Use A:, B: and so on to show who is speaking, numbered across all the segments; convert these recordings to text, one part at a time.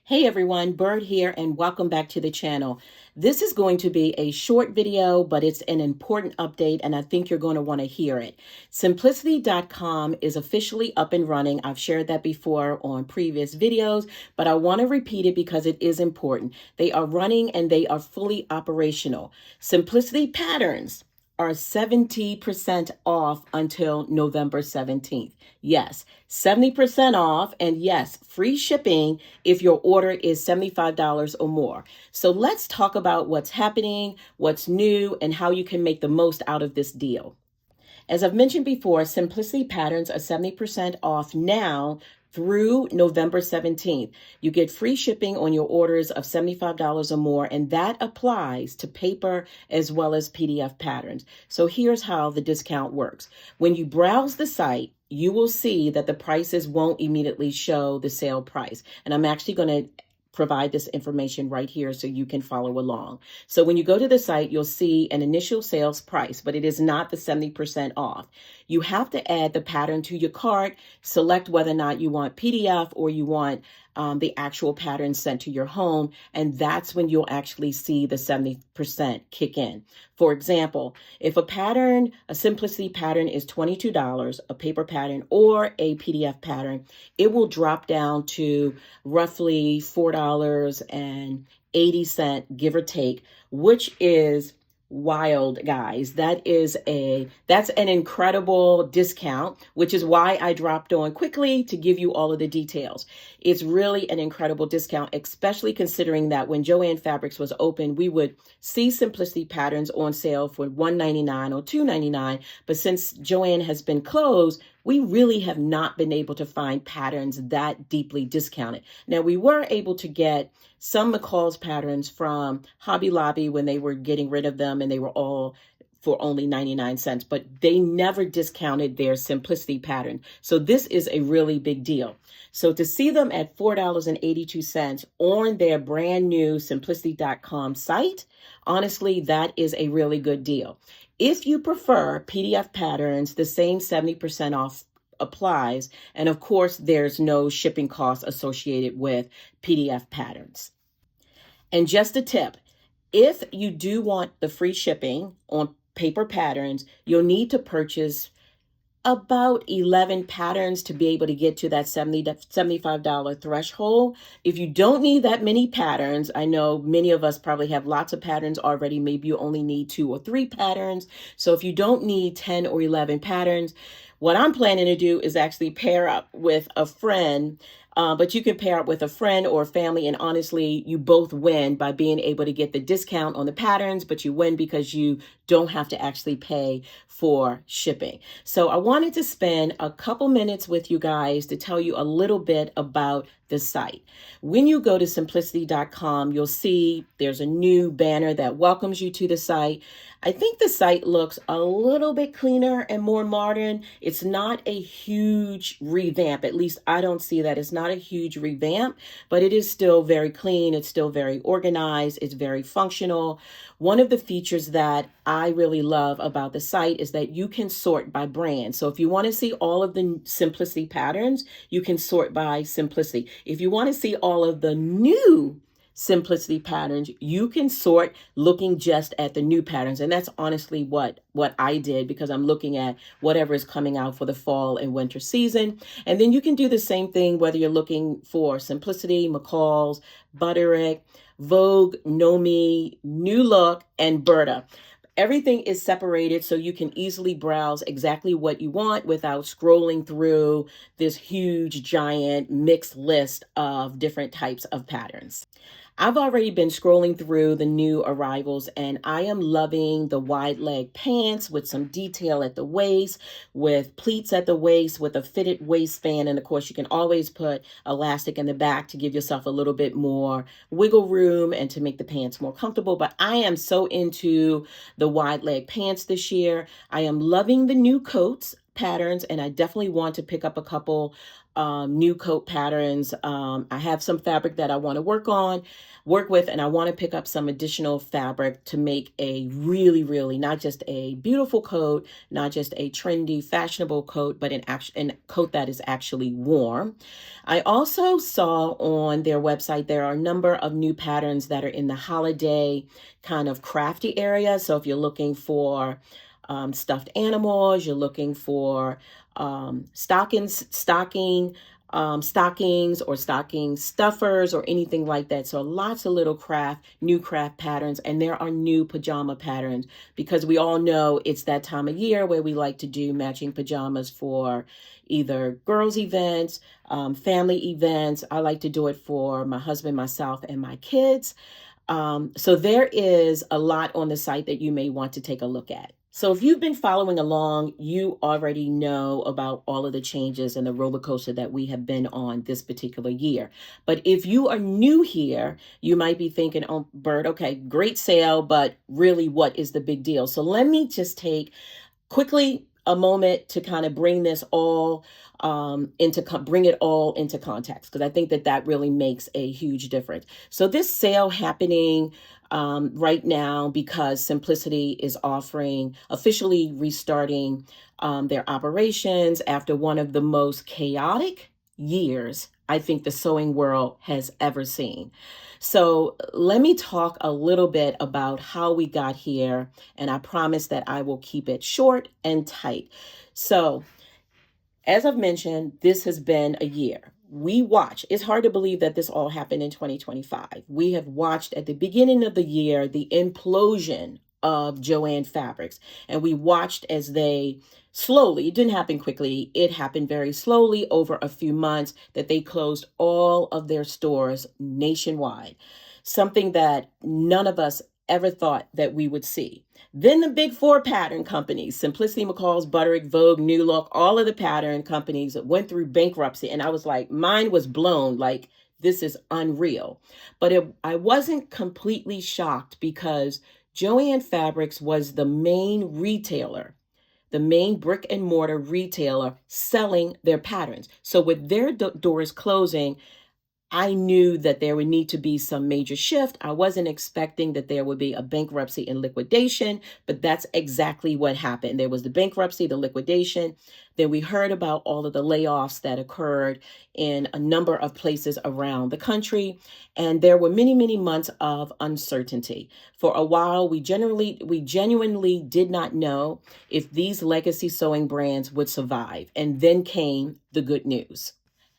A: Hey everyone, Bird here and welcome back to the channel. This is going to be a short video, but it's an important update and I think you're going to want to hear it. Simplicity.com is officially up and running. I've shared that before on previous videos, but I want to repeat it because it is important. They are running and they are fully operational. Simplicity Patterns are 70% off until November 17th. Yes, 70% off, and yes, free shipping if your order is $75 or more. So let's talk about what's happening, what's new, and how you can make the most out of this deal. As I've mentioned before, Simplicity Patterns are 70% off now through November 17th. You get free shipping on your orders of $75 or more, and that applies to paper as well as PDF patterns. So here's how the discount works. When you browse the site, you will see that the prices won't immediately show the sale price. And I'm actually going to provide this information right here so you can follow along. So when you go to the site, you'll see an initial sales price, but it is not the 70% off. You have to add the pattern to your cart, select whether or not you want PDF or you want the actual pattern sent to your home, and that's when you'll actually see the 70% kick in. For example, if a Simplicity pattern is $22, a paper pattern or a PDF pattern, it will drop down to roughly $4.80, give or take, which is wild, guys. That's an incredible discount, which is why I dropped on quickly to give you all of the details. It's really an incredible discount, especially considering that when Joann Fabrics was open, we would see Simplicity patterns on sale for $1.99 or $2.99. But since Joann has been closed, we really have not been able to find patterns that deeply discounted. Now, we were able to get some McCall's patterns from Hobby Lobby when they were getting rid of them, and they were all for only 99 cents, but they never discounted their Simplicity pattern. So this is a really big deal. So to see them at $4.82 on their brand new simplicity.com site, honestly, that is a really good deal. If you prefer PDF patterns, the same 70% off applies. And of course, there's no shipping costs associated with PDF patterns. And just a tip, if you do want the free shipping on paper patterns, you'll need to purchase about 11 patterns to be able to get to that $75 threshold. If you don't need that many patterns, I know many of us probably have lots of patterns already. Maybe you only need 2 or 3 patterns. So if you don't need 10 or 11 patterns, what I'm planning to do is actually pair up with a friend. But you can pair up with a friend or family, and honestly, you both win by being able to get the discount on the patterns, but you win because you don't have to actually pay for shipping. So I wanted to spend a couple minutes with you guys to tell you a little bit about the site. When you go to simplicity.com, you'll see there's a new banner that welcomes you to the site. I think the site looks a little bit cleaner and more modern. It's not a huge revamp. At least I don't see that. It's not a huge revamp, but it is still very clean. It's still very organized. It's very functional. One of the features that I really love about the site is that you can sort by brand. So if you want to see all of the Simplicity patterns, you can sort by Simplicity. If you want to see all of the new Simplicity patterns, you can sort looking just at the new patterns. And that's honestly what I did, because I'm looking at whatever is coming out for the fall and winter season. And then you can do the same thing whether you're looking for Simplicity, McCall's, Butterick, Vogue, KnowMe, New Look, and Burda. Everything is separated so you can easily browse exactly what you want without scrolling through this huge, giant mixed list of different types of patterns. I've already been scrolling through the new arrivals, and I am loving the wide leg pants with some detail at the waist, with pleats at the waist, with a fitted waistband. And of course, you can always put elastic in the back to give yourself a little bit more wiggle room and to make the pants more comfortable. But I am so into the wide leg pants this year. I am loving the new coats. patterns, and I definitely want to pick up a couple new coat patterns. I have some fabric that I want to work with, and I want to pick up some additional fabric to make a really, really, not just a beautiful coat, not just a trendy, fashionable coat, but an coat that is actually warm. I also saw on their website, there are a number of new patterns that are in the holiday kind of crafty area. So if you're looking for stuffed animals, you're looking for stockings or stocking stuffers or anything like that. So lots of little new craft patterns, and there are new pajama patterns because we all know it's that time of year where we like to do matching pajamas for either girls events, family events. I like to do it for my husband, myself, and my kids. So there is a lot on the site that you may want to take a look at. So if you've been following along, you already know about all of the changes and the roller coaster that we have been on this particular year. But if you are new here, you might be thinking, oh, Bert, okay, great sale, but really what is the big deal? So let me just take quickly a moment to kind of bring this all bring it all into context, because I think that really makes a huge difference. So this sale happening right now because Simplicity is officially restarting their operations after one of the most chaotic years I think the sewing world has ever seen. So let me talk a little bit about how we got here, and I promise that I will keep it short and tight. So as I've mentioned, this has been a year. It's hard to believe that this all happened in 2025. We have watched at the beginning of the year the implosion of Jo-Ann Fabrics, and we watched as they slowly, it didn't happen quickly, it happened very slowly over a few months, that they closed all of their stores nationwide, something that none of us ever thought that we would see. Then the big four pattern companies, Simplicity, McCall's, Butterick, Vogue, New Look, all of the pattern companies went through bankruptcy. And I was like, mine was blown, like, this is unreal. But I wasn't completely shocked because Jo-Ann Fabrics was the main retailer, the main brick and mortar retailer selling their patterns. So with their doors closing, I knew that there would need to be some major shift. I wasn't expecting that there would be a bankruptcy and liquidation, but that's exactly what happened. There was the bankruptcy, the liquidation. Then we heard about all of the layoffs that occurred in a number of places around the country. And there were many, many months of uncertainty. For a while, we genuinely did not know if these legacy sewing brands would survive. And then came the good news.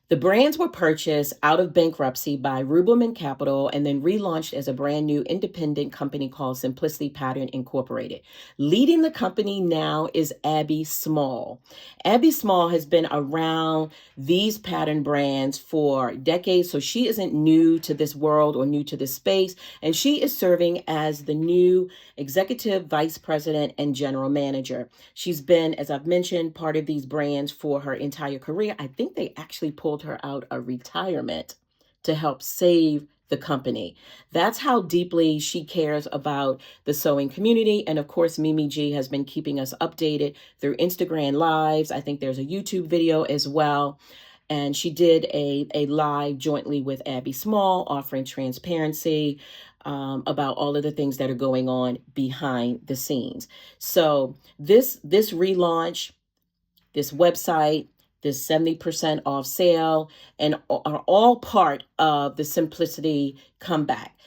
A: The brands were purchased out of bankruptcy by Rubelman Capital and then relaunched as a brand new independent company called Simplicity Pattern Incorporated. Leading the company now is Abby Small. Abby Small has been around these pattern brands for decades, so she isn't new to this world or new to this space, and she is serving as the new executive vice president and general manager. She's been, as I've mentioned, part of these brands for her entire career. I think they actually pulled her out of retirement to help save the company. That's how deeply she cares about the sewing community. And of course, Mimi G has been keeping us updated through Instagram lives. I think there's a YouTube video as well. And she did a live jointly with Abby Small, offering transparency about all of the things that are going on behind the scenes. So this relaunch, this website, this 70% off sale, and are all part of the Simplicity comeback.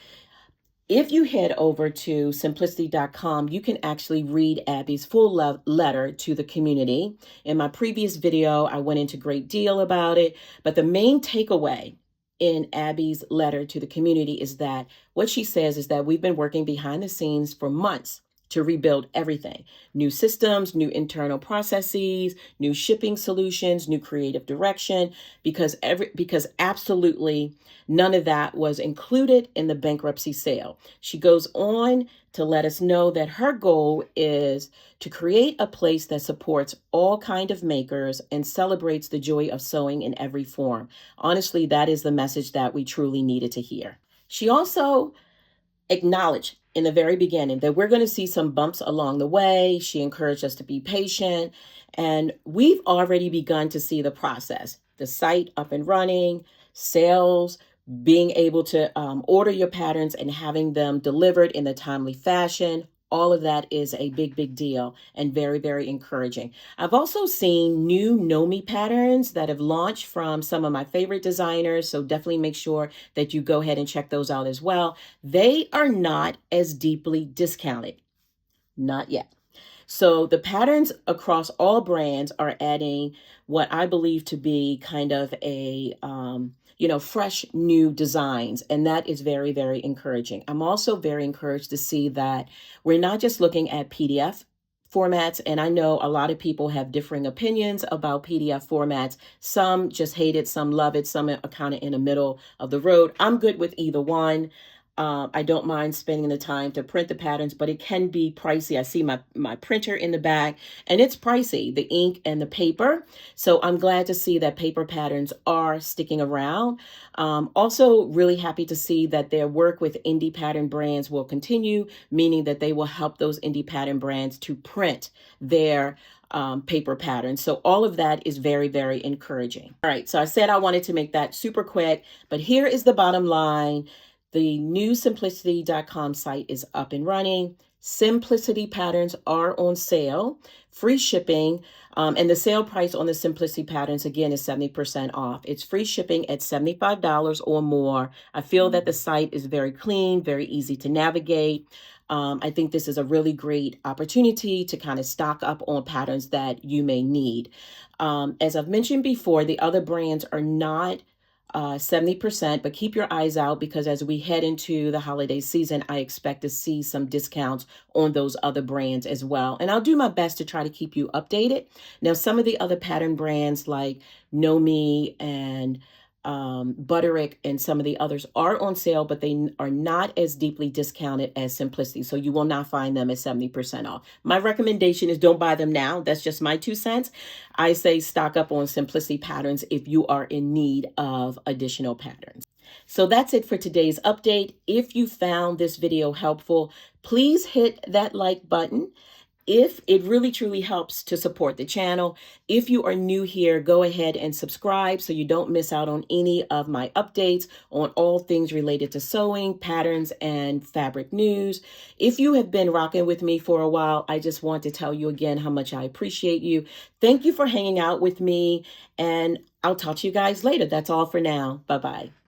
A: If you head over to simplicity.com, you can actually read Abby's full letter to the community. In my previous video, I went into great deal about it, but the main takeaway in Abby's letter to the community is that what she says is that we've been working behind the scenes for months to rebuild everything. New systems, new internal processes, new shipping solutions, new creative direction, because absolutely none of that was included in the bankruptcy sale. She goes on to let us know that her goal is to create a place that supports all kind of makers and celebrates the joy of sewing in every form. Honestly, that is the message that we truly needed to hear. She also acknowledge in the very beginning that we're going to see some bumps along the way. She encouraged us to be patient, and we've already begun to see the process, the site up and running, sales, being able to order your patterns and having them delivered in a timely fashion. All of that is a big, big deal and very, very encouraging. I've also seen new KnowMe patterns that have launched from some of my favorite designers. So definitely make sure that you go ahead and check those out as well. They are not as deeply discounted. Not yet. So the patterns across all brands are adding what I believe to be kind of a, fresh new designs. And that is very, very encouraging. I'm also very encouraged to see that we're not just looking at PDF formats. And I know a lot of people have differing opinions about PDF formats. Some just hate it, some love it, some are kind of in the middle of the road. I'm good with either one. I don't mind spending the time to print the patterns, but it can be pricey. I see my printer in the back, and it's pricey, the ink and the paper. So I'm glad to see that paper patterns are sticking around. Also really happy to see that their work with indie pattern brands will continue, meaning that they will help those indie pattern brands to print their paper patterns. So all of that is very, very encouraging. All right, so I said I wanted to make that super quick, but here is the bottom line. The new simplicity.com site is up and running. Simplicity patterns are on sale, free shipping, and the sale price on the Simplicity patterns, again, is 70% off. It's free shipping at $75 or more. I feel that the site is very clean, very easy to navigate. I think this is a really great opportunity to kind of stock up on patterns that you may need. As I've mentioned before, the other brands are not 70%, but keep your eyes out because as we head into the holiday season, I expect to see some discounts on those other brands as well. And I'll do my best to try to keep you updated. Now, some of the other pattern brands like KnowMe and Butterick and some of the others are on sale, but they are not as deeply discounted as Simplicity. So you will not find them at 70% off. My recommendation is don't buy them now. That's just my 2 cents. I say stock up on Simplicity patterns if you are in need of additional patterns. So that's it for today's update. If you found this video helpful, please hit that like button. If it really truly helps to support the channel. If you are new here, go ahead and subscribe so you don't miss out on any of my updates on all things related to sewing, patterns, and fabric news. If you have been rocking with me for a while, I just want to tell you again how much I appreciate you. Thank you for hanging out with me, and I'll talk to you guys later. That's all for now. Bye-bye.